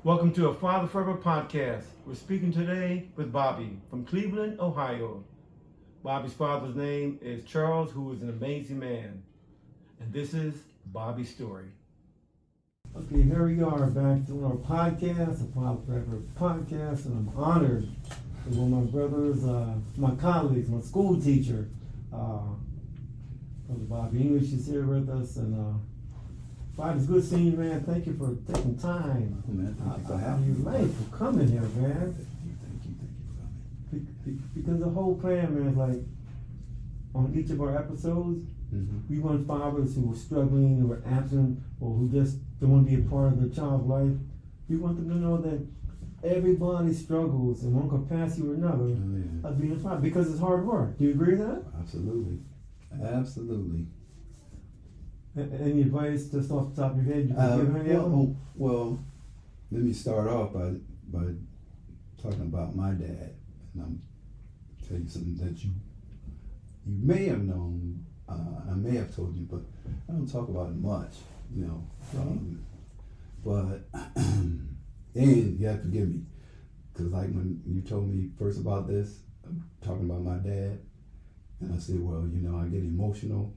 Welcome to a Father Forever podcast. We're speaking today with Bobby from Cleveland, Ohio. Bobby's father's name is Charles, who is an amazing man. And this is Bobby's story. Okay, here we are back doing our podcast, a Father Forever podcast, and I'm honored that one of my brothers, my colleagues, my school teacher, Brother Bobby English is here with us, and Bobby, it's good seeing you, man. Thank you for taking time Thank you for out having of your me. life for coming here, man. Thank you for coming. Because the whole plan, man, is like on each of our episodes, we want fathers who are struggling, who are absent, or who just don't want to be a part of their child's life. We want them to know that everybody struggles in one capacity or another of being a father because it's hard work. Do you agree with that? Absolutely. Absolutely. Any advice just off the top of your head you can give any of them? Well, let me start off by talking about my dad, and I'm tell you something that you may have known. I may have told you, but I don't talk about it much, you know. But and you have to forgive me, because like when you told me first about this, I'm talking about my dad, and I said, well, you know, I get emotional.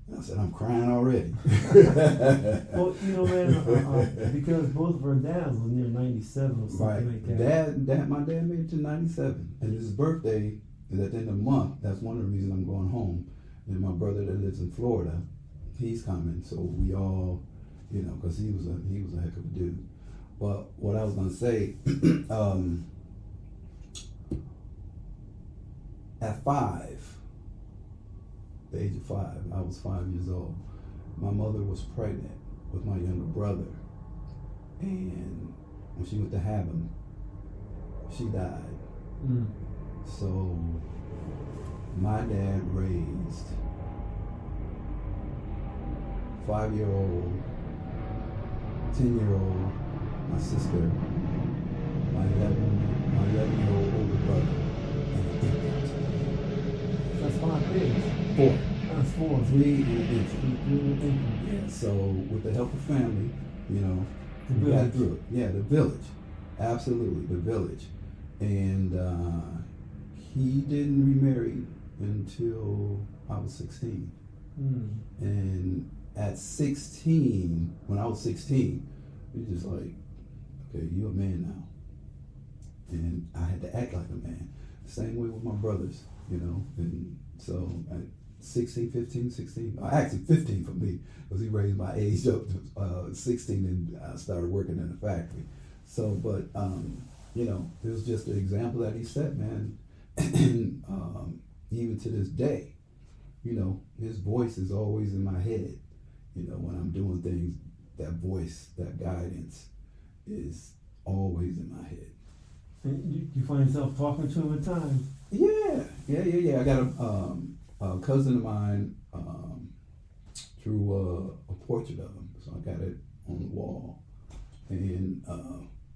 I said, I'm crying already. Well, you know, man, because both of our dads was near 97 or something Right. like that. My dad made it to 97. And his birthday is at the end of the month. That's one of the reasons I'm going home. And my brother that lives in Florida, he's coming. So we all, you know, because he was a heck of a dude. But what I was going to say, at 5, the age of 5, I was 5 years old. My mother was pregnant with my younger brother, and when she went to have him, she died. So my dad raised 5-year-old, 10-year-old, my sister, my 11-year-old older brother, and an infant. That's 5 kids. 4. That's 4. 3 and an infant. Yeah, so with the help of family, you know, we got through it. Yeah, the village. Absolutely, the village. And he didn't remarry until I was 16. And at 16, when I was 16, it was just like, okay, you're a man now. And I had to act like a man. Same way with my brothers, you know. And so at 16, 15, 16, actually 15 for me, because he raised my age up to 16 and I started working in the factory. So, but, you know, it was just an example that he set, man. And even to this day, you know, his voice is always in my head. You know, when I'm doing things, that voice, that guidance is always in my head. And you find yourself talking to him at times? Yeah. I got a cousin of mine drew a portrait of him, so I got it on the wall. And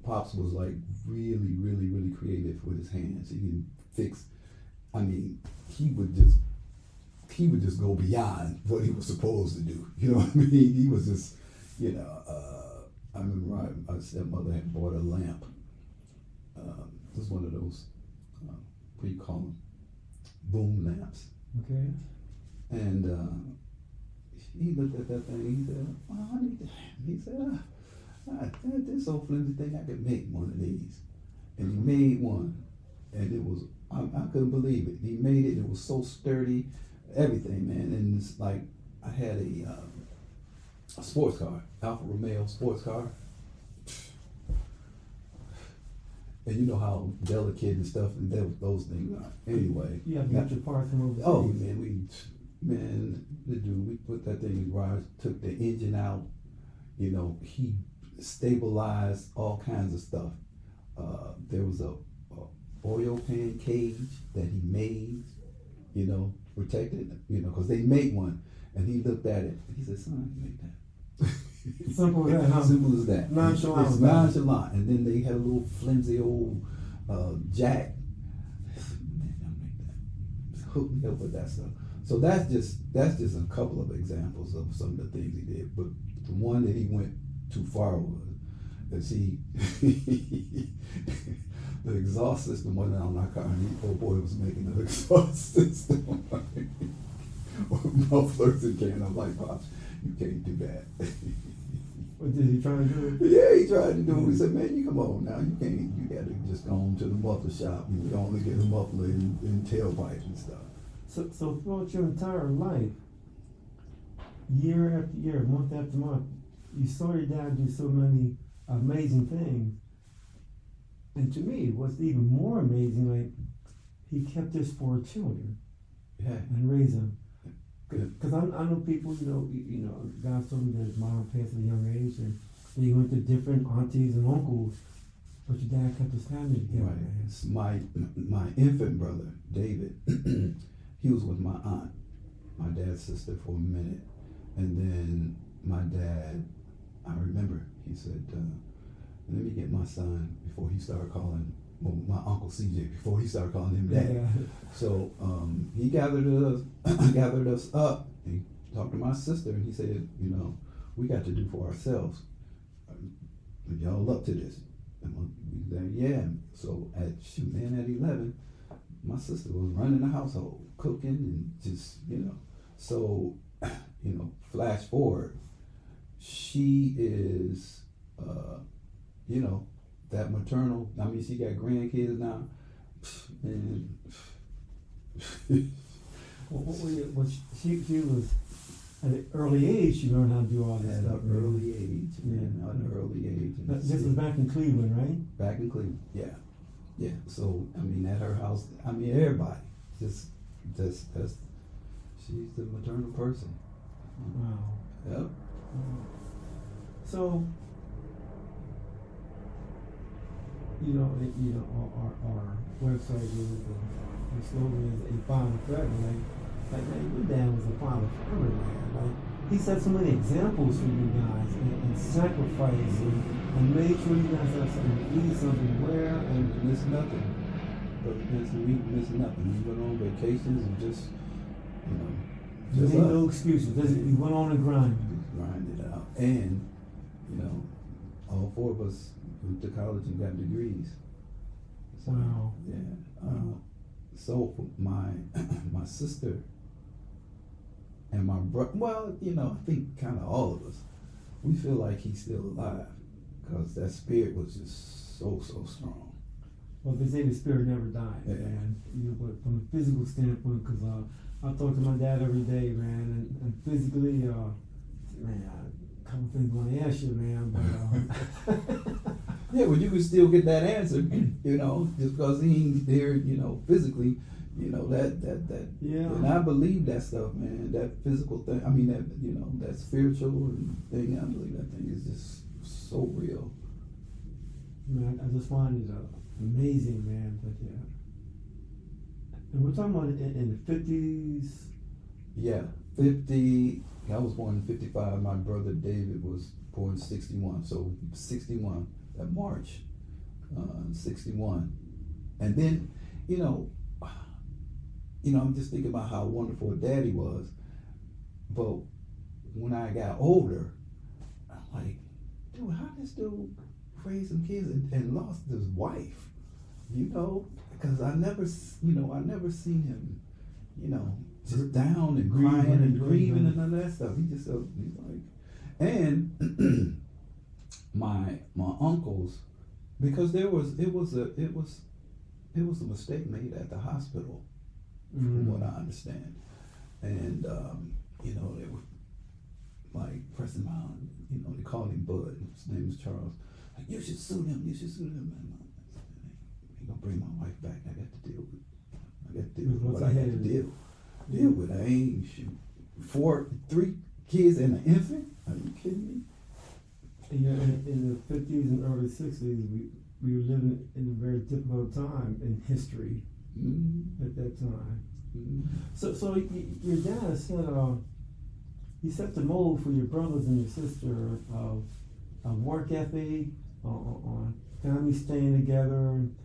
Pops was like really, really, really creative with his hands. He can fix. I mean, he would just go beyond what he was supposed to do. You know what I mean? He was just, you know. I remember my stepmother had bought a lamp. Just one of those, what do you call them? Boom lamps. Okay. And he looked at that thing. He said, "Oh, I need that." He said, "This old flimsy thing, I could make one of these." And he made one, and it was I couldn't believe it. He made it. It was so sturdy, everything, man. And it's like I had a sports car, Alfa Romeo sports car. And you know how delicate and stuff and those things are. Anyway. You have to get your parts from overseas. Oh man, we put that thing in the garage, took the engine out. You know, he stabilized all kinds of stuff. There was a oil pan cage that he made, you know, protected, you know, because they made one, and he looked at it and he said, "Son, you made that." Simple as that, huh? Simple as that. Nonchalant. It's nonchalant. And then they had a little flimsy old jack. Man, I make that. Hook me up with that stuff. So that's just a couple of examples of some of the things he did. But the one that he went too far with And see, the exhaust system wasn't on our car, and the old boy was making the exhaust system. Mufflers and can. I'm like, Pops, you can't do that. What did he try to do? Yeah, he tried to do it. He said, man, you come on now. You can't. You got to just go on to the muffler shop. You can only get a muffler and tailpipe and stuff. So throughout your entire life, year after year, month after month, you saw your dad do so many amazing things. And to me, what's even more amazing, like, he kept his 4 children. Yeah. And raised them. Good. Because I know people, you know, God told me that his mom passed at a young age, and they went to different aunties and uncles, but your dad kept his family together. Right. It's my infant brother, David, he was with my aunt, my dad's sister, for a minute. And then my dad, I remember, he said, let me get my son before he started calling, well, my uncle CJ, before he started calling him dad. Yeah. So he gathered us up. He talked to my sister, and he said, you know, we got to do for ourselves. Y'all up to this? And we said, yeah. So at 11, my sister was running the household, cooking, and just, you know. So, you know, flash forward, she is, you know, that maternal. I mean, she got grandkids now, and She was at an early age. She learned how to do all this at stuff. an early age, Yeah. at an early age. And This was back in Cleveland, right? back in Cleveland, yeah. So I mean, at her house, I mean, everybody that's she's the maternal person. Wow. Yep. So, you know, our website is the slogan is a father forever. Like man, your dad was a father forever, man. Like he set so many examples for you guys and sacrifice and made sure you guys have something to eat, something to wear, and Miss nothing. But we miss nothing. We went on vacations and just, you know, there just ain't us. no excuses. We went on and grind. Just grind it out. And, you know, all 4 of us went to college and got degrees. So, Wow. Yeah. So for my sister and my brother, well, you know, I think kind of all of us, we feel like he's still alive because that spirit was just so strong. Well, they say the spirit never dies, Yeah. man. You know, but from a physical standpoint, because I talk to my dad every day, man, and physically, man, a couple things I want to ask you, man, but Yeah, but you can still get that answer, you know, just because he ain't there, you know, physically, you know, that. Yeah. And I believe that stuff, man, that physical thing, I mean, that, you know, that spiritual thing, I believe that thing is just so real. man, I just find it amazing, man. But yeah, and we're talking about in the 50s. Yeah, 50, I was born in 55, my brother David was born in 61, so 61, that March, 61. And then, you know, I'm just thinking about how wonderful a daddy was, but when I got older, I'm like, dude, how this dude raised some kids and lost his wife, you know, because I never seen him, you know, just down and crying and grieving and none of that stuff. He just he's like, and my uncles, because it was a mistake made at the hospital, from what I understand, and you know, they were like pressing him, you know, they called him Bud. His name was Charles. Like, you should sue him. And he gonna bring my wife back. I got to deal with what I had to deal with. I ain't shoot 3 kids and an infant. Are you kidding me? Yeah, in the 50s and early 60s, we were living in a very difficult time in history at that time. So your dad said he set the mold for your brothers and your sister of work ethic, on family staying together and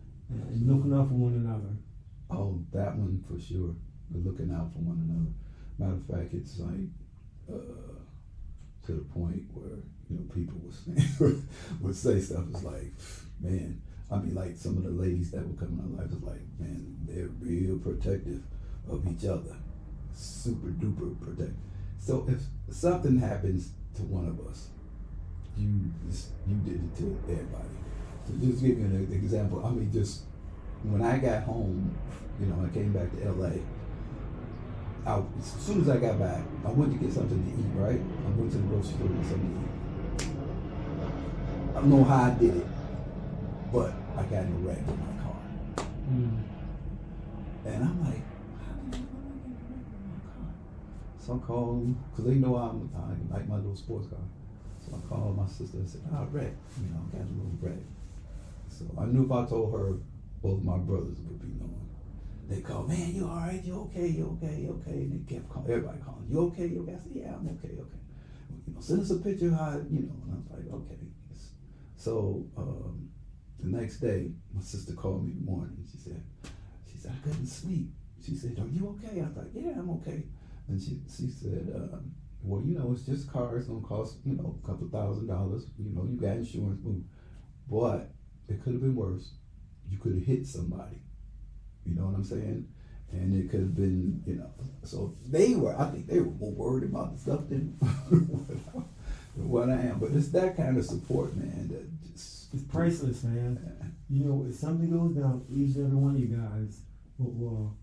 looking out for one another. Oh, that one for sure. We're looking out for one another. Matter of fact, it's like to the point where, you know, people would say stuff. It's like, man, I mean, like some of the ladies that would come in our life is like, man, they're real protective of each other, super duper protective. So if something happens to one of us, you did it to everybody. So just give you an example. I mean, just when I got home, you know, I came back to LA. As soon as I got back, I went to get something to eat, right? I went to the grocery store to get something to eat. I don't know how I did it, but I got in a wreck in my car. And I'm like, how did I get in my car? So I called them, because they know I like my little sports car. So I called my sister and said, I wrecked, you know, I got a little wreck. So I knew if I told her, both my brothers would be knowing. They called, man, you all right? You okay? You okay? You okay? And they kept calling, everybody calling, you okay? You okay? I said, yeah, I'm okay, okay. You know, send us a picture of how, you know, and I was like, okay. So the next day, my sister called me in the morning. She said, I couldn't sleep. She said, are you okay? I was like, yeah, I'm okay. And she said, well, you know, it's just cars, it's gonna cost, you know, a couple $1,000. You know, you got insurance, boom. But it could have been worse. You could have hit somebody. You know what I'm saying? And it could have been, you know, so I think they were more worried about the stuff than what I am. But it's that kind of support, man, that just... It's priceless, man. You know, if something goes down, each and every one of you guys will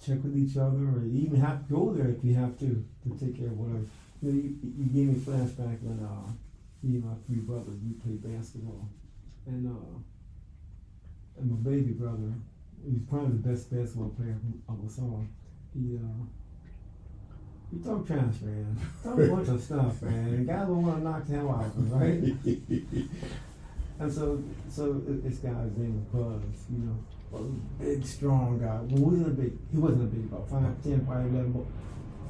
check with each other, or even have to go there if you have to take care of whatever. You know, you gave me a flashback when me and my three brothers, we played basketball. And my baby brother, he was probably the best basketball player of us all. He talked trash, man. Talked a bunch of stuff, man. And guys don't want to knock him out, right? And so this guy's name was Buzz, you know, a big, strong guy. Well, he wasn't a big, about 5'10", probably 11,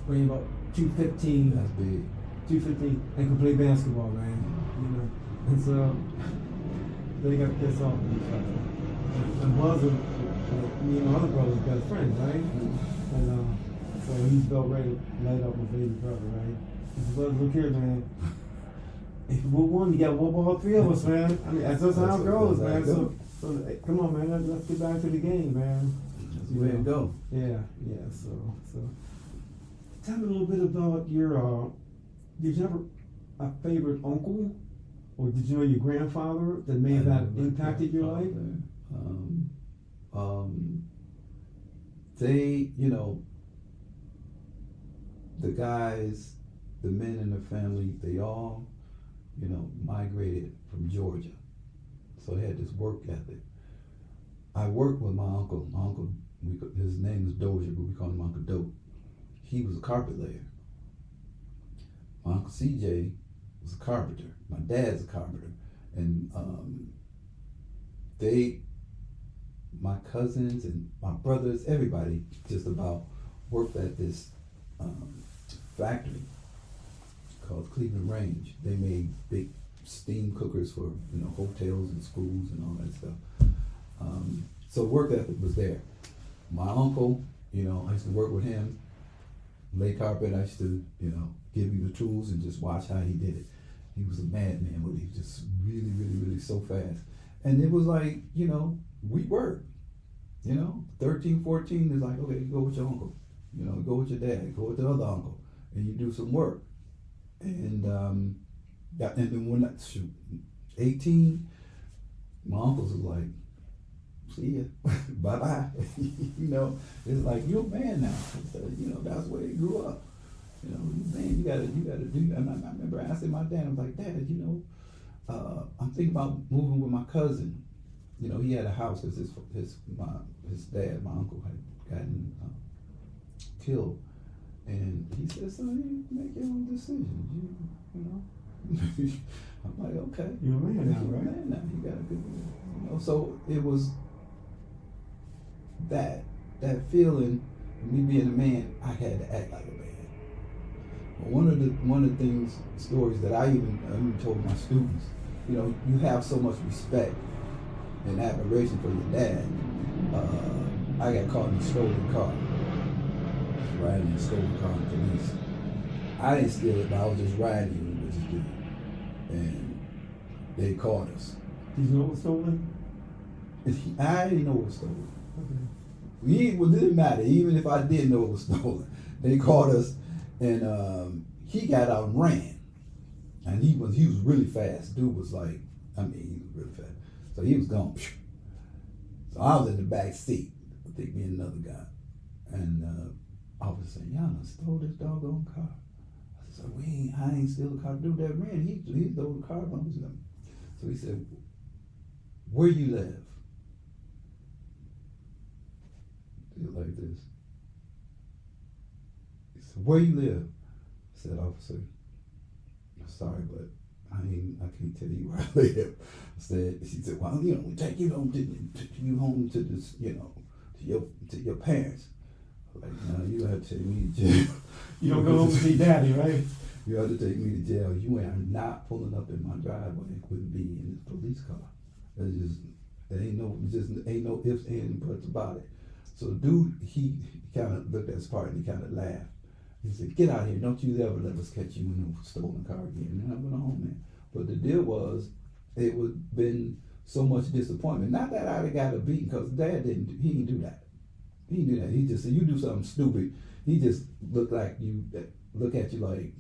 weighing about 215. That's big. 215, and could play basketball, man. You know, and so they got pissed off with each other. And Buzz was me and my other brother's best friends, right? And so he's about ready to light up my baby brother, right? He said, Buzz, look here, man. If you whoop one, you got to whoop all three of us, man. I mean, that's just how it goes, man. So hey, come on, man. Let's get back to the game, man. That's the way to go. Yeah. So tell me a little bit about your. Did you ever a favorite uncle, or did you know your grandfather that may have impacted your life? They, you know, the guys, the men in the family, they all, you know, migrated from Georgia. So they had this work ethic. I worked with my uncle. My uncle, his name is Dozier, but we call him Uncle Dope. He was a carpet layer. My Uncle CJ was a carpenter. My dad's a carpenter. And my cousins and my brothers, everybody just about worked at this factory called Cleveland Range. They made big steam cookers for, you know, hotels and schools and all that stuff. So work ethic was there. My uncle, you know, I used to work with him, lay carpet. I used to, you know, give him the tools and just watch how he did it. He was a madman, but he was just really, really, really so fast. And it was like, you know, we worked. You know, 13, 14 is like, okay, you go with your uncle. You know, go with your dad, go with the other uncle, and you do some work. And and then when 18, my uncles was like, see ya, bye bye. You know, it's like, you're a man now. So, you know, that's where they grew up. You know, man, you gotta do. And I remember asking my dad, I was like, Dad, you know, I'm thinking about moving with my cousin. You know, he had a house because his dad, my uncle, had gotten killed. And he said, son, you make your own decision. You know. I'm like, okay. You're a man now, You're right? a man now. You got a good, you know. So it was that feeling, me being a man, I had to act like a man. But one of the things, stories that I even told my students, you know, you have so much respect and admiration for your dad. I got caught in a stolen car. Riding in a stolen car in police. I didn't steal it, but I was just riding. this dude, and they caught us. Did you know it was stolen? I didn't know it was stolen. Okay. It didn't matter. Even if I did know it was stolen, they caught us, and he got out and ran, and he was really fast. Dude was like, he was really fast. So he was gone. So I was in the back seat. I think me and another guy, and I was saying, "Y'all done stole this doggone car." I said, "I ain't steal the car." Dude that ran, he stole the car. So he said, "Where you live?" Like this. He said, "Where you live?" I said, "Officer, I'm sorry, but I can't tell you where I live." She said, "Well, we take you home to this, to your parents." Like, no, you have to take me to jail. You don't go home to see daddy, right? You have to take me to jail. You are not pulling up in my driveway with me in this police car. There ain't no ifs, ands, and buts about it. So the dude, he kind of looked at his partner and he kind of laughed. He said, "Get out here. Don't you ever let us catch you in a stolen car again." And I went home, man. But the deal was, it would been so much disappointment. Not that I got a beating, because Dad didn't do that. He didn't do that. He just said, "You do something stupid." He just look at you like,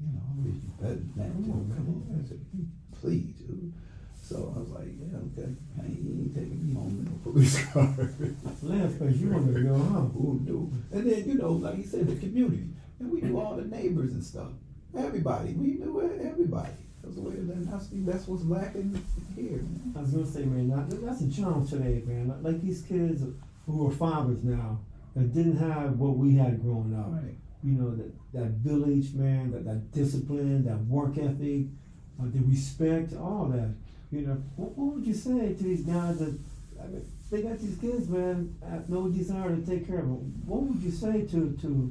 I wish you better than that. Come on. I said, "Please, dude." So I was like, "Yeah, okay. He ain't taking me home in a police car." Last place you want to go, huh? Who knew? And then, like he said, the community. And we knew all the neighbors and stuff. Everybody. We knew everybody. That's what's lacking here, man. I was gonna say, man, that's a challenge today, man. Like these kids who are fathers now that didn't have what we had growing up. Right. That village, man, that discipline, that work ethic, the respect, all that. What would you say to these guys that, they got these kids, man, have no desire to take care of them? What would you say to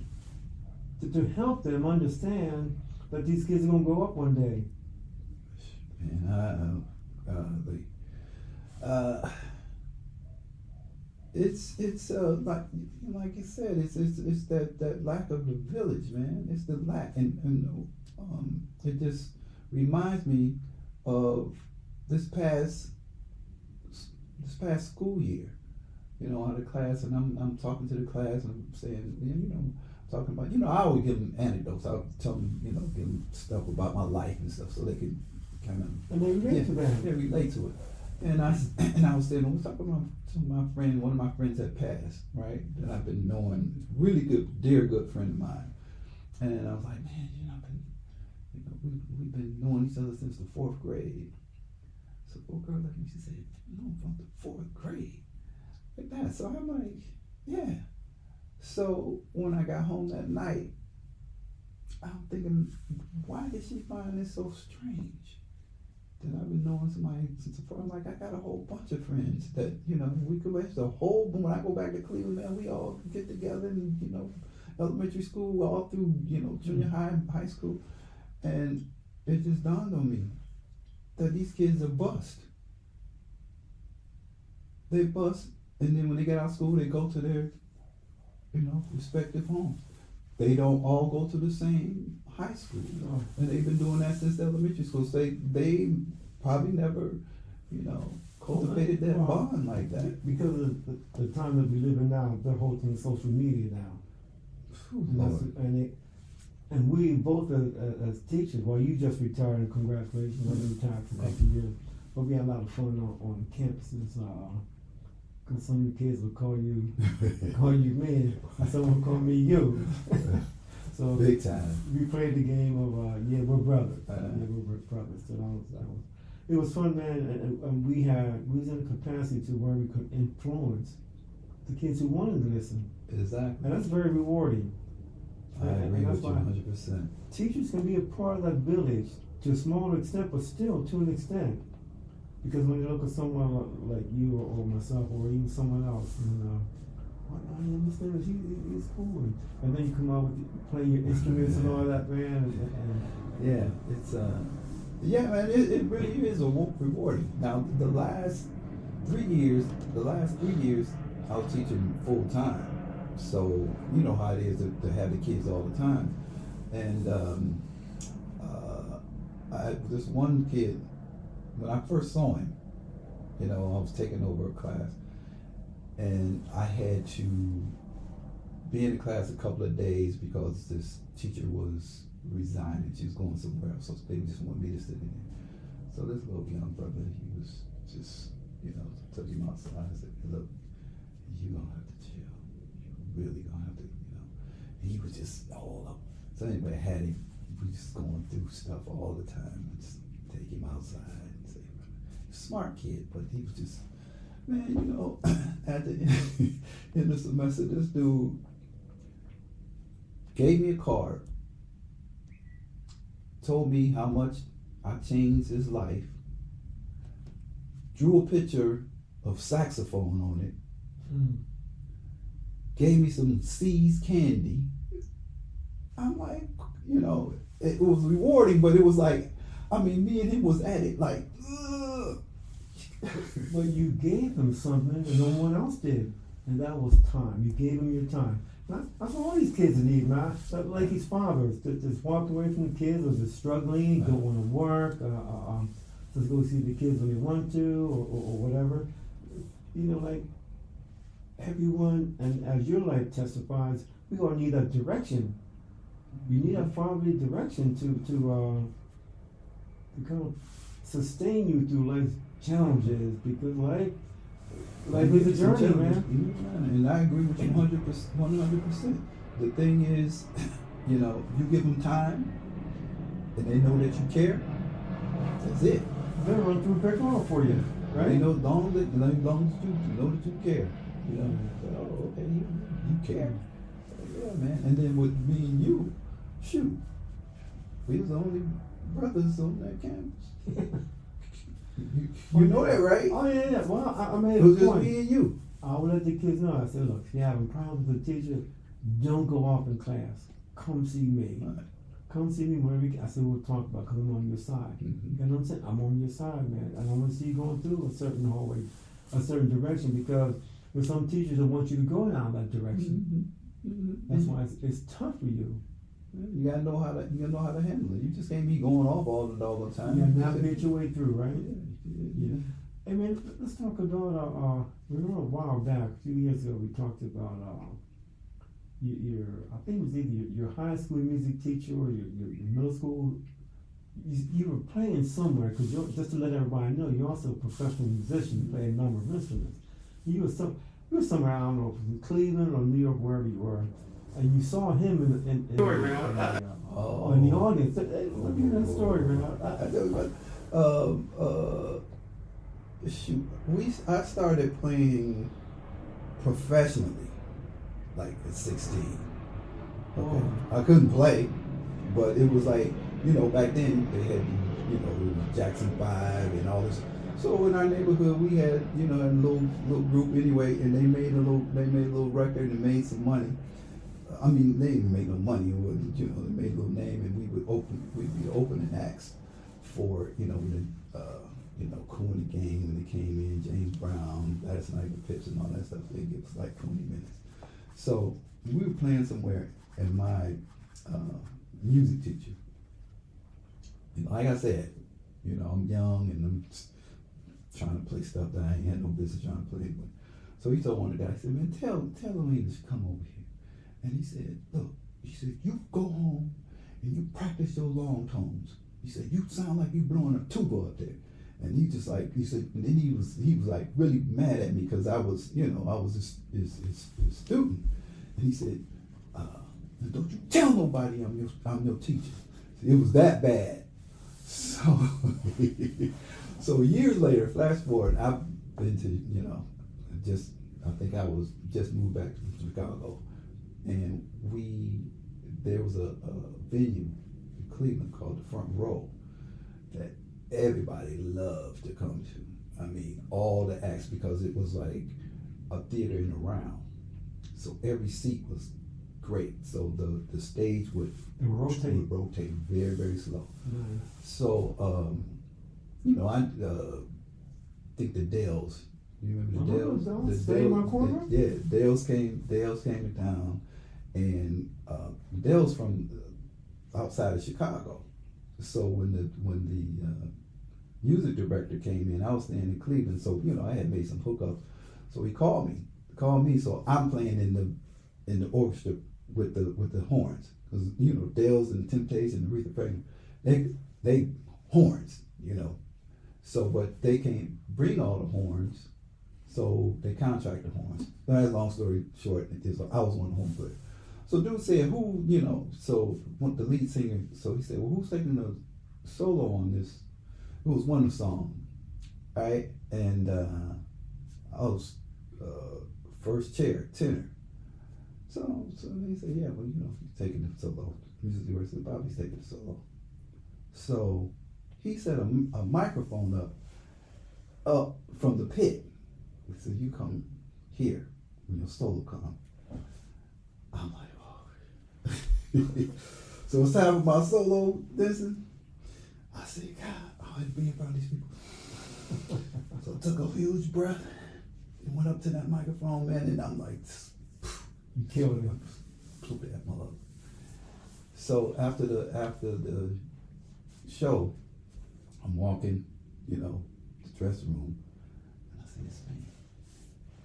help them understand that these kids are gonna grow up one day? Man, it's like you said, it's that lack of the village, man. It's the lack, and it just reminds me of this past school year. Out of class, and I'm talking to the class, and I'm saying, talking about, I always give them anecdotes. I'll tell them, give them stuff about my life and stuff, so they can kind of, and they relate to that. They relate to it. And I was saying, I was talking about my friend, one of my friends that passed, right? That I've been knowing, really good, dear good friend of mine. And I was like, man, we've been knowing each other since the 4th grade. So the girl looked at me, she said, from the 4th grade. Like that. So I'm like, yeah. So when I got home that night, I'm thinking, why did she find this so strange? That I've been knowing somebody since before. I'm like, I got a whole bunch of friends that, we could rest the whole, when I go back to Cleveland, man, we all get together and, elementary school, all through, junior high school. And it just dawned on me that these kids are bust. They bust, and then when they get out of school, they go to their, respective homes. They don't all go to the same high school. No. And they've been doing that since elementary school. So they probably never, cultivated that bond like that. Because of the time that we live in now, they're holding social media now. And we both as teachers, well, you just retired, and congratulations, I've been retired for a couple of years. But we had a lot of fun on campuses. Because some of the kids would call you man, and some would call me you. So big time. We played the game of we're brothers. We're brothers. So it was fun, man. And we was in a capacity to where we could influence the kids who wanted to listen. Exactly. And that's very rewarding. I agree with you 100%. Teachers can be a part of that village to a smaller extent, but still to an extent. Because when you look at someone like you or myself or even someone else, I understand he's cool. And then you come out with playing your instruments and all that, man. Yeah, it's man, it really is rewarding. Now the last 3 years, I was teaching full time. So you know how it is to have the kids all the time. And this one kid, when I first saw him, I was taking over a class, and I had to be in the class a couple of days because this teacher was resigning. She was going somewhere else, so they just wanted me to sit in there. So this little young brother, he was just, took him outside and said, look, you're going to have to chill. You're really going to have to, And he was just all up. So anyway, I had him. We just going through stuff all the time. I just take him outside and say, smart kid, but he was just, man, at the end of the semester, this dude gave me a card, told me how much I changed his life, drew a picture of saxophone on it, gave me some C's candy. I'm like, it was rewarding, but it was like, me and him was at it like, ugh. But you gave him something and no one else did, and that was time. You gave him your time. That's what all these kids need, man. Like his fathers, just walked away from the kids, or just struggling, don't want to work, just go see the kids when they want to, or whatever. Like everyone, and as your life testifies, we all need that direction. You need that fatherly direction to kind of sustain you through life's challenges, because life is a journey, man. And I agree with you 100%. The thing is, you give them time, and they know that you care. That's it. They'll run through brick wall for you, right? As long as you know that you care. Oh, okay, you care. Yeah, man. And then with me and you, shoot, we was the only brothers on that campus. You know that, right? Oh yeah. Well, I made it was a point. Just me and you. I would let the kids know. I said, look, if you're having problems with the teacher, don't go off in class. Come see me. Right. Come see me whenever you can. I said, we'll talk about it because I'm on your side. Mm-hmm. You know what I'm saying? I'm on your side, man. And I want to see you going through a certain hallway, a certain direction, because there's some teachers that want you to go down that direction. Mm-hmm. That's why it's tough for you. You gotta know how to handle it. You just can't be going off all the time. You gotta navigate your way through, right? Yeah. Hey man, let's talk about remember a while back, a few years ago, we talked about your I think it was either your high school music teacher or your middle school. You were playing somewhere, because just to let everybody know, you're also a professional musician. You play a number of instruments. You were somewhere, I don't know, if it was in Cleveland or New York, wherever you were, and you saw him in the audience. Hey, let me hear that story, man. Shoot, I started playing professionally like at 16. Okay, I couldn't play, but it was like, back then they had Jackson 5 and all this. So in our neighborhood we had a little group anyway, and they made a little record and made some money. They didn't make no money. It wasn't, they made a little name, and we'd be opening acts for Cooney Gang when they came in, James Brown, Gladys Knight, Pips, and all that stuff. They give us like 20 minutes. So we were playing somewhere, and my music teacher, like I said, I'm young and I'm trying to play stuff that I ain't had no business trying to play with. So he told one of the guys, he said, man, tell Elaine to come over here. And he said, look, you go home and you practice your long tones. He said, you sound like you blowing a tuba up there. And he said, and then he was like really mad at me because I was his student. And he said, don't you tell nobody I'm your teacher. It was that bad. So years later, flash forward, I've been to, I think I was just moved back to Chicago. And there was a venue in Cleveland called the Front Row that everybody loved to come to. All the acts, because it was like a theater in a round. So every seat was great. So the stage would rotate very, very slow. Mm-hmm. So, I think the Dells. You remember the Dells? Stay in my corner? Dells came to town, and Dells from outside of Chicago. So when the music director came in, I was staying in Cleveland, so I had made some hookups. So he called me. So I'm playing in the orchestra with the horns, because Dale's and Temptation and Aretha Franklin, they horns, So but they can't bring all the horns, so they contract the horns. But that's long story short. I was one of the horn players. So dude said, who, so the lead singer, so he said, well, who's taking the solo on this? It was one of the songs, right? And I was first chair, tenor. So he said, yeah, well, he's taking the solo. Music director said, Bobby's taking the solo. So he set a microphone up from the pit. He said, you come here when your solo comes. I'm like, oh. So it's time for my solo dancing. I said, God, I had to be in front of these people. So I took a huge breath and went up to that microphone, man, and I'm like, you killed him. Blew that mother. So after the show, I'm walking, the dressing room, and I see this man.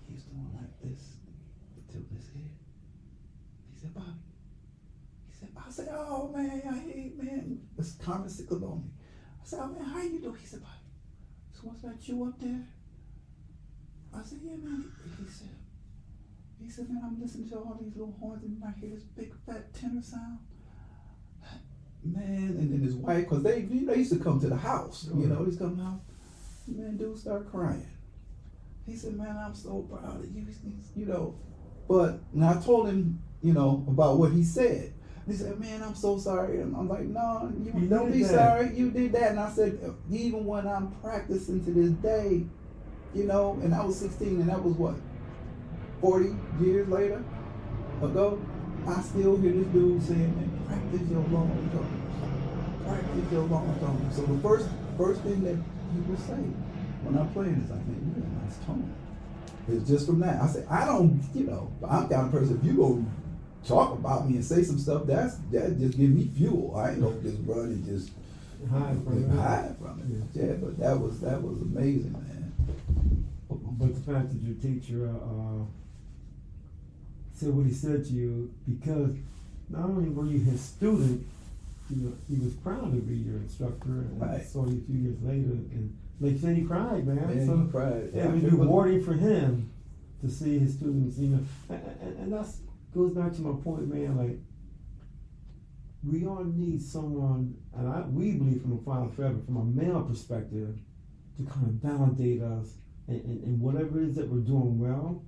He's doing like this, tilting his head. He said, Bobby. I said, oh man, I hate, man. It's Carmen Ciccolone. I said, oh man, how you doing? He said, Bobby, so what's that you up there? I said, yeah, man. He said, man, I'm listening to all these little horns and I hear this big fat tenor sound. Man, and then his wife, because they used to come to the house. They used to come to the house. Man, dude started crying. He said, man, I'm so proud of you. But now I told him, about what he said. He said, man, I'm so sorry. And I'm like, no, you don't be sorry. You did that. And I said, even when I'm practicing to this day, and I was 16, and that was what, 40 years later ago, I still hear this dude saying, man, practice your long tones. Practice your long tones. So the first thing that people say when I'm playing is, I think, you got a nice tone. It's just from that. I say, I don't, I'm the kind of person, if you go talk about me and say some stuff, that just give me fuel. I ain't gonna just run and just hide from it. Yeah, but that was amazing, man. But the fact that your teacher said what he said to you, because not only were you his student, he was proud to be your instructor, and I saw you a few years later, and like you said, he cried, man. He cried. Yeah, it was rewarding for him to see his students, and that's goes back to my point, man. Like, we all need someone, and we believe from the Father Forever, from a male perspective, to kind of validate us in whatever it is that we're doing well,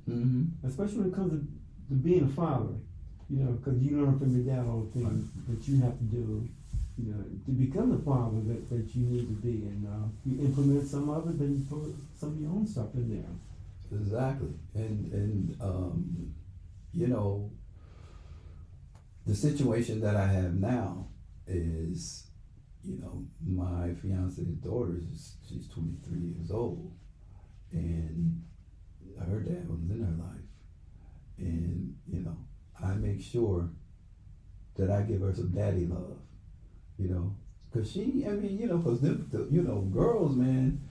especially when it comes to being a father, because you learn from your dad all the things that you have to do, to become the father that you need to be, and you implement some of it, then you put some of your own stuff in there. Exactly, and the situation that I have now is, my fiance's daughter, she's 23 years old, and her dad was in her life, and I make sure that I give her some daddy love, because because girls, man,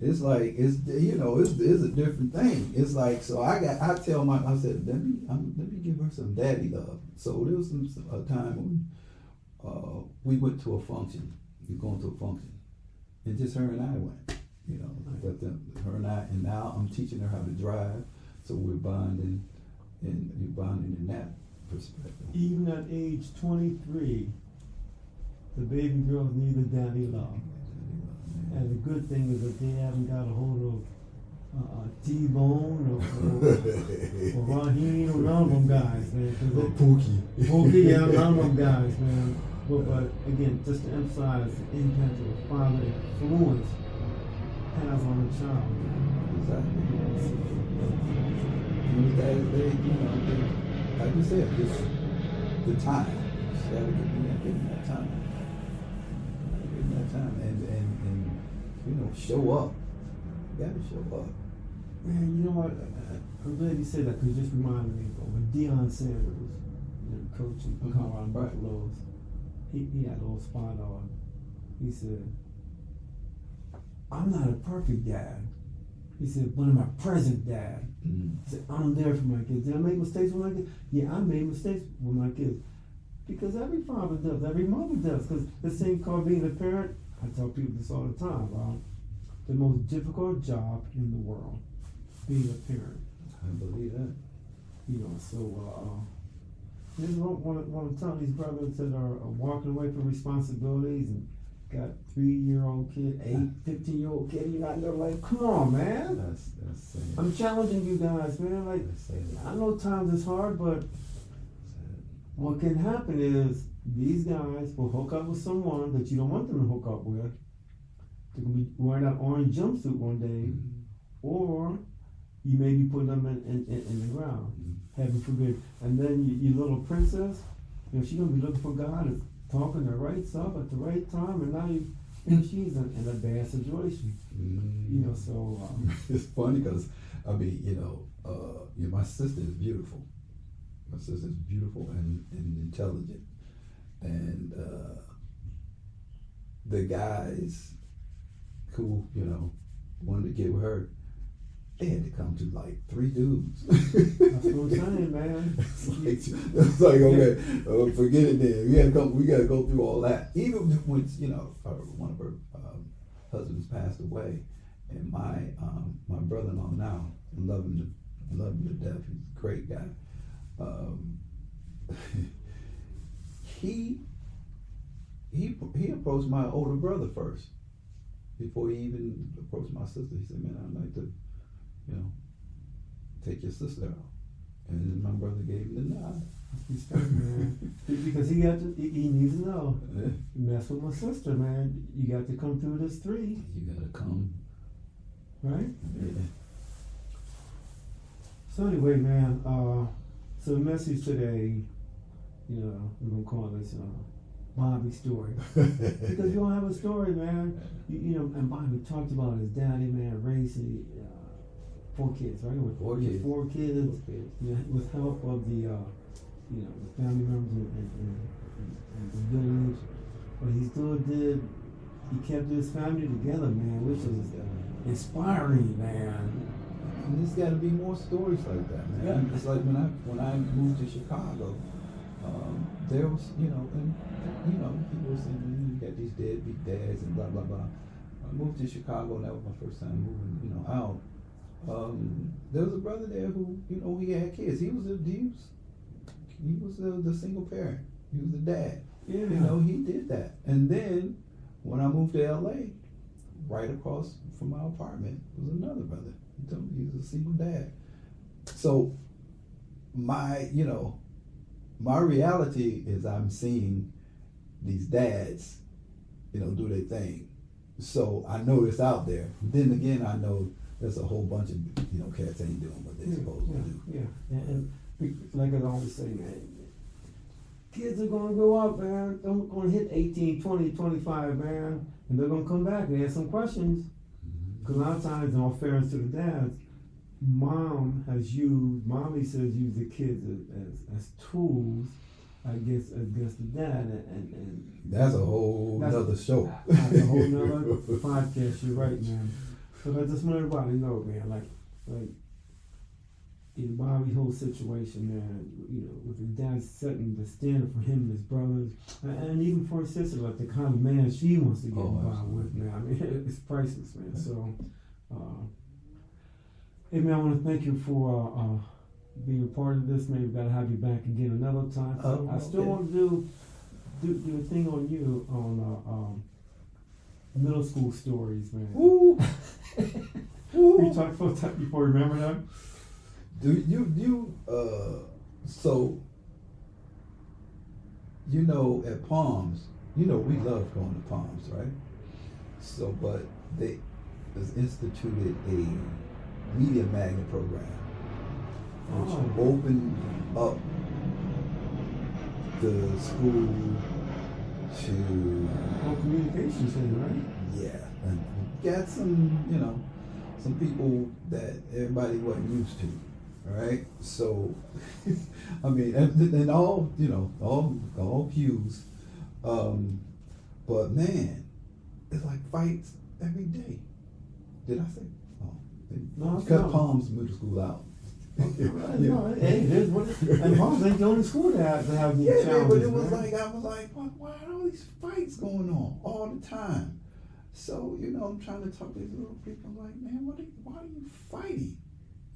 it's like it's a different thing. It's like, so I said let me give her some daddy love. So there was a time when we went to a function. We were going to a function, and just her and I went. But her and I, and now I'm teaching her how to drive. So we're bonding, and you're bonding in that perspective. Even at age 23, the baby girls need a daddy love. And the good thing is that they haven't got a hold of T-Bone or Raheem or none of them guys, man. Pookie, yeah, none of them guys, man. But again, just to emphasize the impact of the father influence has on the child. Exactly. Like you said, just the time. Just gotta give them that time. Give them that time, and show up. You gotta show up. Man, you know what? I'm glad you said that, because it just reminded me of when Deion Sanders, coach in Colorado Buffaloes, he had a little spot on He said, I'm not a perfect dad. He said, but I'm a present dad. Mm-hmm. He said, I'm there for my kids. Did I make mistakes with my kids? Yeah, I made mistakes with my kids. Because every father does, every mother does. Because this thing called being a parent, I tell people this all the time, the most difficult job in the world, being a parent. I believe that. You know, so this is one of Tony's brothers that are walking away from responsibilities and got 3-year-old kid, 15-year-old kid. You're not there like, come on, man. That's sad. I'm challenging you guys, man. Like, I know times is hard, but what can happen is these guys will hook up with someone that you don't want them to hook up with. They're gonna be wearing that orange jumpsuit one day, or you may be putting them in the ground. Heaven forbid. And then your little princess, you know, she's gonna be looking for God and talking the right stuff at the right time, and now she's in a bad situation. You know, so it's funny because I mean, you know, my sister is beautiful. My sister is beautiful and intelligent, and the guys who, you know, wanted to get with her, they had to come to like 3 dudes. That's what I'm saying, man. It's like okay, forget it then. We gotta go through all that. Even when, you know, one of her husbands passed away, and my brother-in-law now, I love him to death. He's a great guy. He approached my older brother first before he even approached my sister. He said, "Man, I'd like to, you know, take your sister out." And then my brother gave him the nod. Respect, man. Because he needs to know. Yeah. You mess with my sister, man. You got to come through this 3. You gotta come, right? Yeah. So anyway, man. So the message today, you know, we're gonna call this Bobby's story because you don't have a story, man. You know, and Bobby talked about his daddy, man, raising 4 kids, right? With 4 kids. 4 kids. You know, with help of the, you know, the family members and the village. But he still did. He kept his family together, man, which is inspiring, man. And there's got to be more stories like that, man. Yeah. It's like when I moved to Chicago, there was, you know, and you know, people were saying, you got these deadbeat dads and blah blah blah. I moved to Chicago, and that was my first time moving, you know, out. There was a brother there who, you know, he had kids. He was the single parent. He was the dad. Yeah. You know, he did that. And then when I moved to LA, right across from my apartment was another brother. He told me he was a single dad. So my reality is I'm seeing these dads, you know, do their thing. So I know it's out there. Then again, I know there's a whole bunch of, you know, cats ain't doing what they're supposed to do. Yeah. And like I always say, man, kids are gonna grow up, man. They're gonna hit 18, 20, 25, man, and they're gonna come back and ask some questions. Because a lot of times, in all fairness to the dads, mommy says use the kids as tools against the dad, and that's a whole nother show. That's a whole nother podcast. You're right, man. So I just want everybody to know, man, like in Bobby's whole situation, man, you know, with his dad setting the standard for him and his brothers, and even for his sister, like the kind of man she wants to get involved with, man. I mean, it's priceless, man. So, hey, man, I want to thank you for being a part of this. Maybe we've got to have you back again another time. So I still want to do a thing on you on middle school stories, man. Ooh. We talked about that before. Remember that? So, you know, at Palms, you know, we love going to Palms, right? So, but they has instituted a media magnet program, which opened up the school to communications thing, right? Yeah, and got some, you know, some people that everybody wasn't used to. All right, so I mean, and all, you know, all pews, but man, it's like fights every day. Did I say? Oh, No, they cut no. Palms Middle School out. No, hey, there's one. And Palms ain't the only school that have these Yeah, challenges, but it was man. like, I was like, why are all these fights going on all the time? So, you know, I'm trying to talk to these little people, I'm like, man, why are you fighting?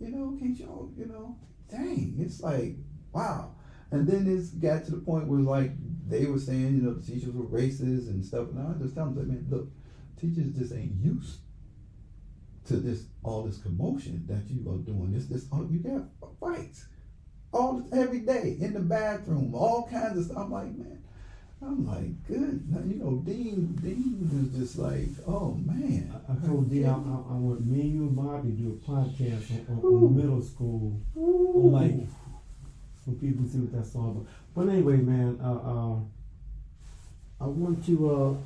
You know, can't y'all, you know, dang, it's like, wow. And then it's got to the point where like they were saying, you know, the teachers were racist and stuff. And I just tell them, man, look, teachers just ain't used to this, all this commotion that you are doing. You got fights every day in the bathroom, all kinds of stuff. I'm like, good. You know, Dean was just like, oh man. I told Dean I want me and you and Bobby to do a podcast on middle school. On like, so people see what that's all about. But anyway, man, I want to,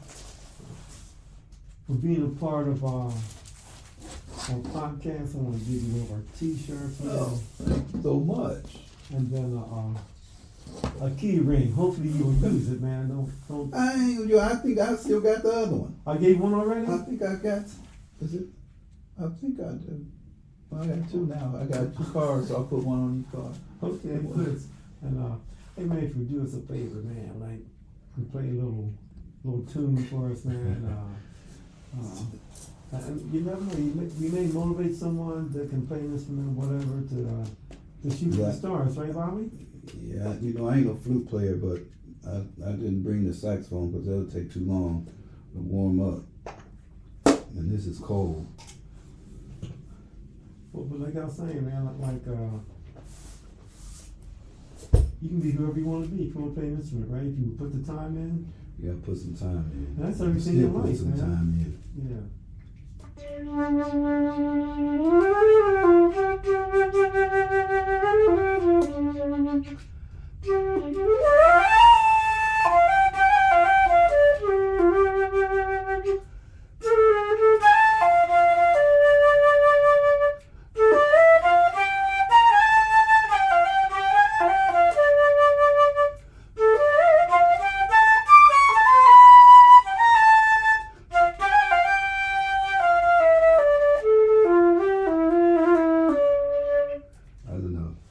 for being a part of our podcast, I want to give you one of our t-shirts, man. Oh, thank you so much. And then a key ring. Hopefully you'll use it, man. Don't. I think I still got the other one. I gave one already? I think I got, is it? I think I do. I got two now. I got 2 cards, so I'll put one on each card. Okay, good. And hey man, if you do us a favor, man, like you play a little tune for us, man. And you never know, we may motivate someone that can play an instrument or whatever to shoot for the stars, right, Bobby? Yeah, you know, I ain't a flute player, but I didn't bring the saxophone because that'll take too long to warm up. And this is cold. Well, but like I was saying, man, you can be whoever you want to be if you want to play an instrument, right? If you put the time in. You gotta put some time in. That's everything in life, some man. time in. Yeah.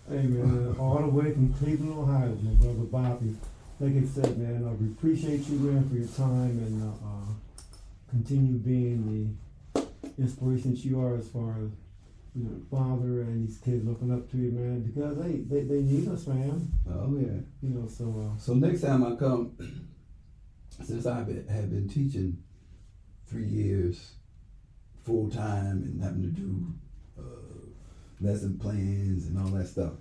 Hey man, all the way from Cleveland, Ohio, my brother Bobby. Like I said, man, we appreciate you, man, for your time and continue being the inspiration that you are as far as, you know, father and these kids looking up to you, man, because they need us, man. Oh yeah. You know, so. So next time I come, since I have been teaching 3 years full time and having to do lesson plans and all that stuff,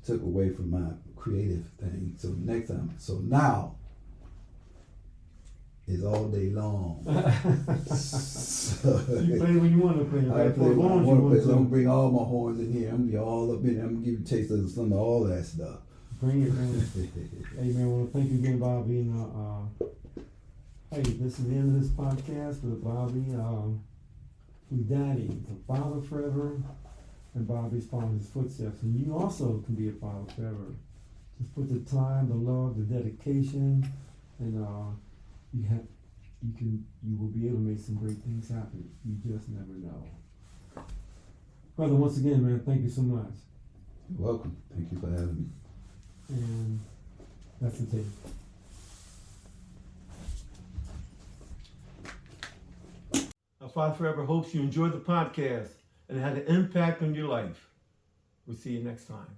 took away from my creative thing. So next time, so now is all day long. So, you play when you want to play, right? I play For when I long as you want to want play. So I'm to. gonna bring all my horns in here. I'm gonna be all up in it. I'm gonna give you a taste of some of all that stuff. Bring it, man. Hey man, I want to thank you again, Bobby. And hey, this is the end of this podcast with Bobby. With Daddy, the father forever, and Bobby's following his footsteps. And you also can be a father forever. Just put the time, the love, the dedication, and you will be able to make some great things happen. You just never know. Brother, once again, man, thank you so much. You're welcome. Thank you for having me. And that's the tape. Our Father Forever hopes you enjoyed the podcast and had an impact on your life. We'll see you next time.